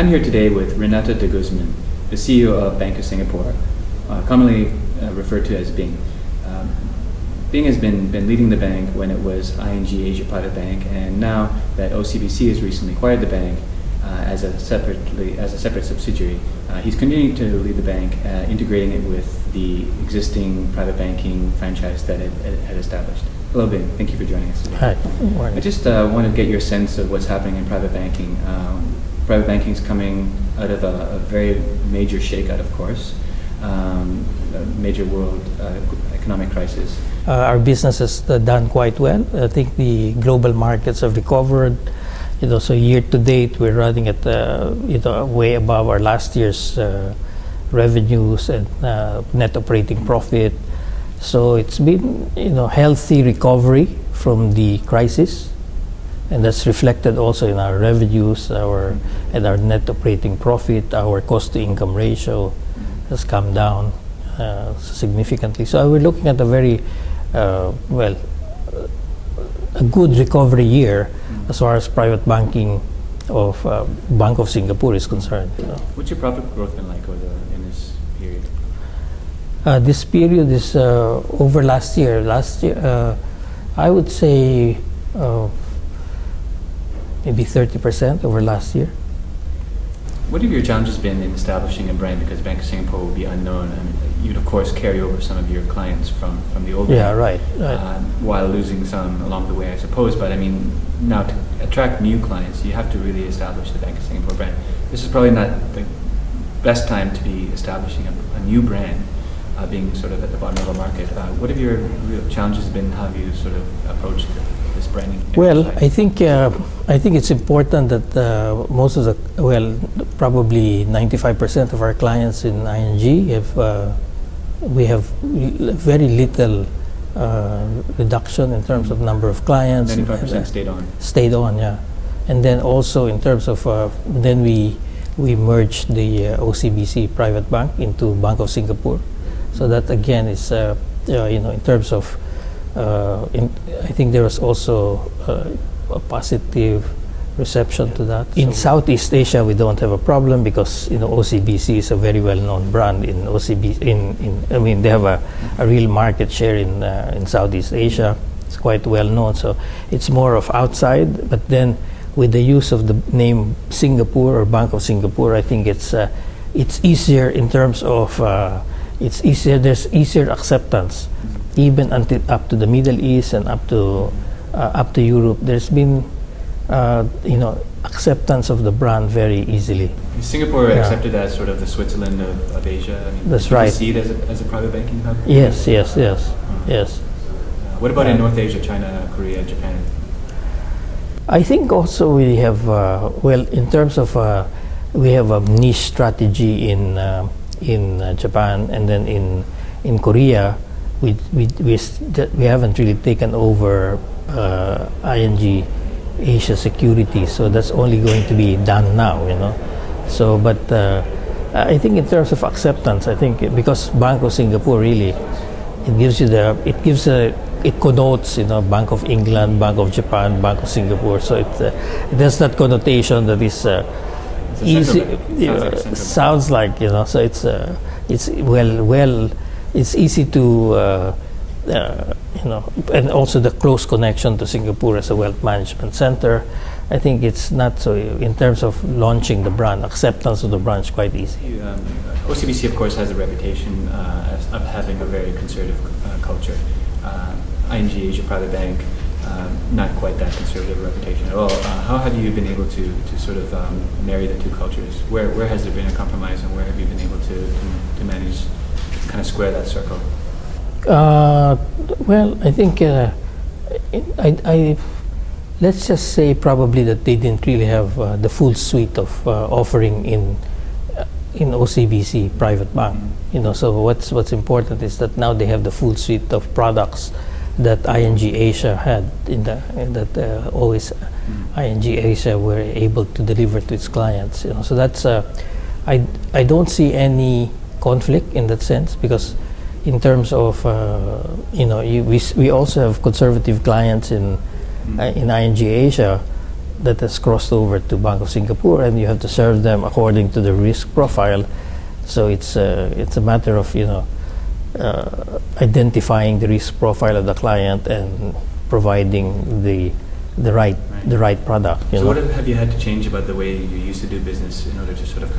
I'm here today with Renato de Guzman, the CEO of Bank of Singapore, commonly referred to as Bing. Bing has been leading the bank when it was ING Asia Private Bank, and now that OCBC has recently acquired the bank as a separate subsidiary, he's continuing to lead the bank, integrating it with the existing private banking franchise that it had established. Hello, Bing. Thank you for joining us today. Hi. Good morning. I just want to get your sense of what's happening in private banking. Private banking is coming out of a very major shakeout, of course, a major world economic crisis. Our business has done quite well. I think the global markets have recovered. So year to date, we're running at way above our last year's revenues and net operating profit. So it's been healthy recovery from the crisis, and that's reflected also in our revenues, our net operating profit. Our cost to income ratio has come down significantly. So we're looking at a very a good recovery year as far as private banking of Bank of Singapore is concerned. What's your profit growth been like in this period? This period is over last year. Last year, I would say maybe 30% over last year. What have your challenges been in establishing a brand? Because Bank of Singapore will be unknown. I mean, you'd of course carry over some of your clients from the old Yeah, bank, right. while losing some along the way, I suppose. But I mean, now to attract new clients, you have to really establish the Bank of Singapore brand. This is probably not the best time to be establishing a new brand, being sort of at the bottom of the market. What have your real challenges been? How have you sort of approached this branding? Well, I think it's important that most of probably 95% of our clients in ING we have very little reduction in terms of number of clients. 95% stayed on. Stayed on, yeah. And then also in terms of then we merged the OCBC Private Bank into Bank of Singapore. So that again is in terms of I think there was also a positive reception to that. In Southeast Asia, we don't have a problem because OCBC is a very well-known brand in OCBC. They have a real market share in Southeast Asia. It's quite well known. So it's more of outside. But then with the use of the name Singapore or Bank of Singapore, I think it's easier in terms of there's easier acceptance. Even up to the Middle East and up to Europe, there's been acceptance of the brand very easily. Is Singapore accepted as sort of the Switzerland of Asia? I mean, That's do right. you see it as a private banking hub? Yes. What about in North Asia, China, Korea, Japan? I think also we have in terms of we have a niche strategy in Japan, and then in Korea. We haven't really taken over ING Asia Securities, so that's only going to be done now, So, but I think in terms of acceptance, I think because Bank of Singapore really, it connotes, Bank of England, Bank of Japan, Bank of Singapore. So it has that connotation that is easy. Sounds like So it's it's easy to, and also the close connection to Singapore as a wealth management center. I think it's not so, in terms of launching the brand, acceptance of the brand is quite easy. OCBC, of course, has a reputation of having a very conservative culture. ING Asia Private Bank, not quite that conservative reputation at all. How have you been able to sort of marry the two cultures? Where has there been a compromise, and where have you been able to manage kind of square that circle? Well, I think let's just say probably that they didn't really have the full suite of offering in OCBC Private Bank. So what's important is that now they have the full suite of products that ING Asia had always ING Asia were able to deliver to its clients. So that's I don't see any conflict in that sense, because in terms of we also have conservative clients in ING Asia, that has crossed over to Bank of Singapore, and you have to serve them according to the risk profile. So it's a matter of identifying the risk profile of the client and providing the right product. So what have you had to change about the way you used to do business in order to sort of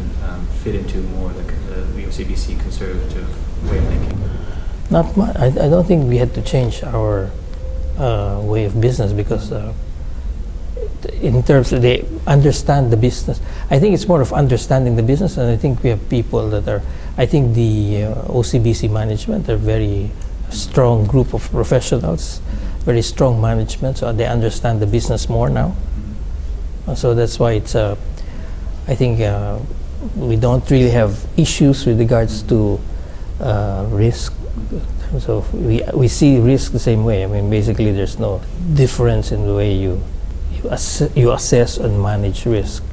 fit into more like the OCBC conservative way of thinking? Not much. I don't think we had to change our way of business because in terms of they understand the business. I think it's more of understanding the business, and I think we have people that are. I think the OCBC management are very strong group of professionals, very strong management, so they understand the business more now. So that's why it's. I think we don't really have issues with regards to risk. So we see risk the same way. I mean, basically, there's no difference in the way you assess and manage risk.